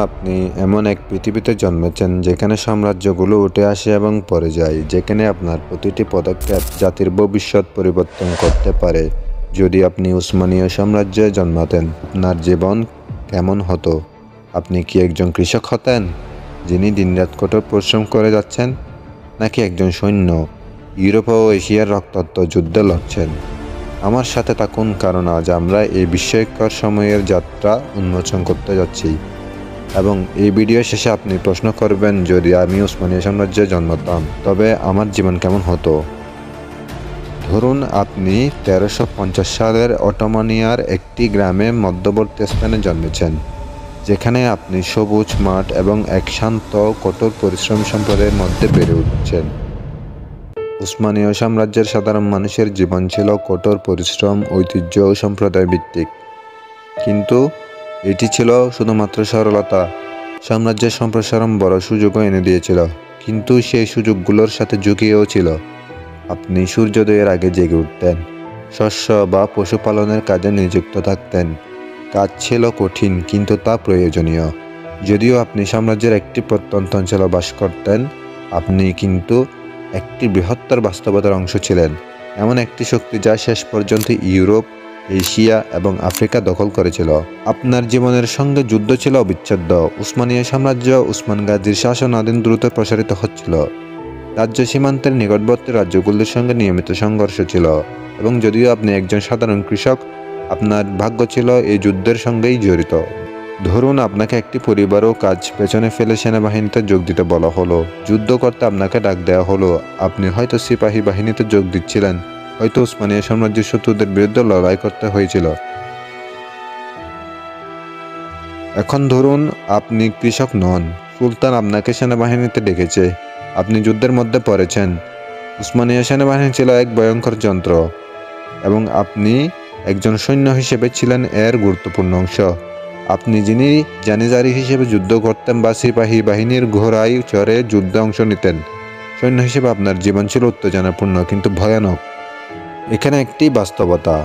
আপনি এমন এক পৃথিবীতে জন্মেছেন যেখানে সাম্রাজ্যগুলো উঠে আসে এবং পড়ে যায়, যেখানে আপনার প্রতিটি পদক্ষেপ জাতির ভবিষ্যৎ পরিবর্তন করতে পারে। যদি আপনি উসমানীয় সাম্রাজ্যে জন্মাতেন, আপনার জীবন কেমন হতো? আপনি কি একজন কৃষক হতেন যিনি দিনরাত কঠোর পরিশ্রম করে যাচ্ছেন, নাকি একজন সৈন্য ইউরোপ ও এশিয়ার রক্তাক্ত যুদ্ধে লড়ছেন? আমার সাথে থাকুন, কারণ আজ আমরা এই বিস্ময়কর সময়ের যাত্রা উন্মোচন করতে যাচ্ছি। এবং এই ভিডিও শেষে আপনি প্রশ্ন করবেন, যদি আমি উসমানীয় সাম্রাজ্যে জন্মতাম তবে আমার জীবন কেমন হতো। ধরুন আপনি 1350 সালের অটোমানিয়ার একটি গ্রামে মধ্যবর্তী স্থানে জন্মেছেন, যেখানে আপনি সবুজ মাঠ এবং এক শান্ত কঠোর পরিশ্রম সম্প্রদায়ের মধ্যে বেড়ে উঠছেন। উসমানীয় সাম্রাজ্যের সাধারণ মানুষের জীবন ছিল কঠোর পরিশ্রম, ঐতিহ্য ও সম্প্রদায় ভিত্তিক, কিন্তু এটি ছিল শুধুমাত্র সরলতা। সাম্রাজ্যের সম্প্রসারণ বড় সুযোগও এনে দিয়েছিল, কিন্তু সেই সুযোগগুলোর সাথে ঝুঁকিও ছিল। আপনি সূর্যোদয়ের আগে জেগে উঠতেন, শস্য বা পশুপালনের কাজে নিযুক্ত থাকতেন। কাজ ছিল কঠিন, কিন্তু তা প্রয়োজনীয়। যদিও আপনি সাম্রাজ্যের একটি প্রত্যন্ত অঞ্চলে বাস করতেন, আপনি কিন্তু একটি বৃহত্তর বাস্তবতার অংশ ছিলেন, এমন একটি শক্তি যা শেষ পর্যন্ত ইউরোপ, এশিয়া এবং আফ্রিকা দখল করেছিল। আপনার জীবনের সঙ্গে যুদ্ধ ছিল অবিচ্ছেদ্য। উসমানীয় সাম্রাজ্য উসমান গাজীর শাসনাধীন দ্রুত প্রসারিত হচ্ছিল। রাজ্য সীমান্তের নিকটবর্তী রাজ্যগুলির সঙ্গে নিয়মিত সংঘর্ষ ছিল, এবং যদিও আপনি একজন সাধারণ কৃষক, আপনার ভাগ্য ছিল এই যুদ্ধের সঙ্গেই জড়িত। ধরুন আপনাকে একটি পরিবার ও কাজ পেছনে ফেলে সেনাবাহিনীতে যোগ দিতে বলা হলো। যুদ্ধ করতে আপনাকে ডাক দেওয়া হলো। আপনি হয়তো সিপাহী বাহিনীতে যোগ দিচ্ছিলেন, হয়তো উসমানীয় সাম্রাজ্যের শত্রুদের বিরুদ্ধে লড়াই করতে হয়েছিল। এখন ধরুন আপনি কৃষক নন, সুলতান আপনাকে সেনাবাহিনীতে ডেকেছে। আপনি যুদ্ধের মধ্যে পড়েছেন। উসমানীয় সেনাবাহিনী ছিল এক ভয়ঙ্কর যন্ত্র, এবং আপনি একজন সৈন্য হিসেবে ছিলেন এর গুরুত্বপূর্ণ অংশ। আপনি যিনি জানিজারি হিসেবে যুদ্ধ করতেন বা সিপাহী বাহিনীর ঘোড়ায় চড়ে যুদ্ধে অংশ নিতেন। সৈন্য হিসেবে আপনার জীবন ছিল উত্তেজনাপূর্ণ কিন্তু ভয়ানক। এখানে একটি বাস্তবতা,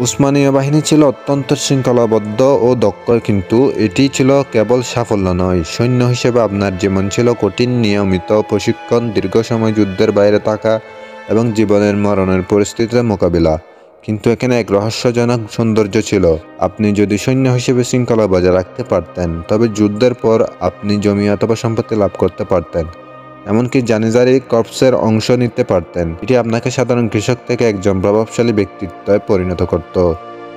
উসমানীয় বাহিনী ছিল অত্যন্ত শৃঙ্খলাবদ্ধ ও দক্ষ, কিন্তু এটি ছিল কেবল সাফল্য নয়। সৈন্য হিসেবে আপনার জীবন ছিল কঠিন, নিয়মিত প্রশিক্ষণ, দীর্ঘ সময় যুদ্ধের বাইরে থাকা এবং জীবনের মরণের পরিস্থিতিতে মোকাবিলা। কিন্তু এখানে এক রহস্যজনক সৌন্দর্য ছিল। আপনি যদি সৈন্য হিসেবে শৃঙ্খলা বজায় রাখতে পারতেন, তবে যুদ্ধের পর আপনি জমি অথবা সম্পত্তি লাভ করতে পারতেন, এমনকি জানিজারি কর্পসের অংশ নিতে পারতেন। এটি আপনাকে সাধারণ কৃষক থেকে একজন প্রভাবশালী ব্যক্তিত্বে পরিণত করত।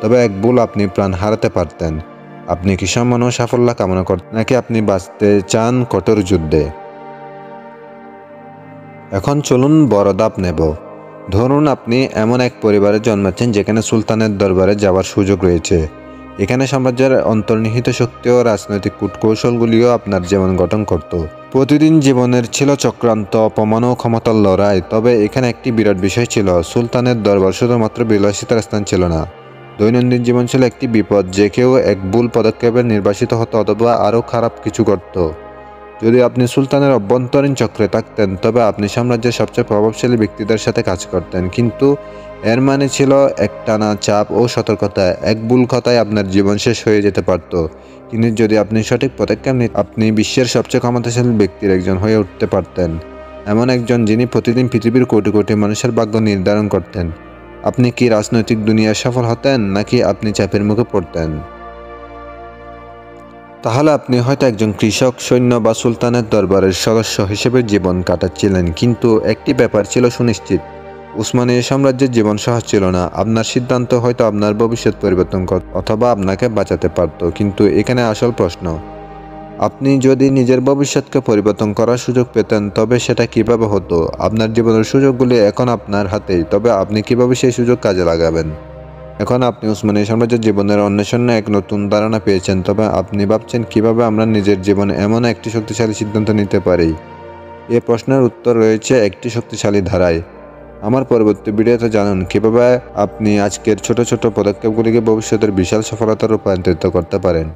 তবে এক ভুল, আপনি প্রাণ হারাতে পারতেন। আপনি কি সম্মান ও সাফল্য কামনা করতেন, নাকি আপনি বাঁচতে চান কঠোর যুদ্ধে? এখন চলুন বড় ধাপ নেব। ধরুন আপনি এমন এক পরিবারে জন্মেছেন যেখানে সুলতানের দরবারে যাওয়ার সুযোগ রয়েছে। এখানে সাম্রাজ্যের অন্তর্নিহিত শক্তি ও রাজনৈতিক কূটকৌশলগুলিও আপনার জীবন গঠন করত। প্রতিদিন জীবনের ছিল চক্রান্ত, অপমান ও ক্ষমতার লড়াই। তবে এখানে একটি বিরাট বিষয় ছিল, সুলতানের দরবার শুধুমাত্র বিলাসিতার স্থান ছিল না। দৈনন্দিন জীবন ছিল একটি বিপদ, যে কেউ এক ভুল পদক্ষেপে নির্বাসিত হতো অথবা আরও খারাপ কিছু করত। যদি আপনি সুলতানের অভ্যন্তরীণ চক্রে থাকতেন, তবে আপনি সাম্রাজ্যের সবচেয়ে প্রভাবশালী ব্যক্তিদের সাথে কাজ করতেন, কিন্তু এর মানে ছিল একটানা চাপ ও সতর্কতা। এক ভুল কথায় আপনার জীবন শেষ হয়ে যেতে পারত, কিন্তু যদি আপনি সঠিক পদক্ষেপ নিতেন, আপনি বিশ্বের সবচেয়ে ক্ষমতাশালী ব্যক্তির একজন হয়ে উঠতে পারতেন। এমন একজন যিনি প্রতিদিন পৃথিবীর কোটি কোটি মানুষের ভাগ্য নির্ধারণ করতেন। আপনি কি রাজনৈতিক দুনিয়ায় সফল হতেন, নাকি আপনি চাপের মুখে পড়তেন? তাহলে আপনি হয়তো একজন কৃষক, সৈন্য বা সুলতানের দরবারের সদস্য হিসেবে জীবন কাটাচ্ছিলেন, কিন্তু একটি ব্যাপার ছিল সুনিশ্চিত, উসমানীয় সাম্রাজ্যের জীবন সহজ ছিল না। আপনার সিদ্ধান্ত হয়তো আপনার ভবিষ্যৎ পরিবর্তন করত অথবা আপনাকে বাঁচাতে পারত, কিন্তু এখানে আসল প্রশ্ন, আপনি যদি নিজের ভবিষ্যৎকে পরিবর্তন করার সুযোগ পেতেন, তবে সেটা কিভাবে হতো? আপনার জীবনের সুযোগগুলি এখন আপনার হাতেই, তবে আপনি কিভাবে সেই সুযোগ কাজে লাগাবেন? এখন আপনি উসমানীয় সাম্রাজ্যের জীবনের অন্বেষণে এক নতুন ধারণা পেয়েছেন, তবে আপনি ভাবছেন কিভাবে আমরা নিজের জীবনে এমন একটি শক্তিশালী সিদ্ধান্ত নিতে পারি। এই প্রশ্নের উত্তর রয়েছে একটি শক্তিশালী ধারায়। আমার পরবর্তী ভিডিওতে জানুন কিভাবে আপনি আজকের ছোট ছোট পদক্ষেপগুলিকে ভবিষ্যতের বিশাল সফলতায় রূপান্তরিত করতে পারেন।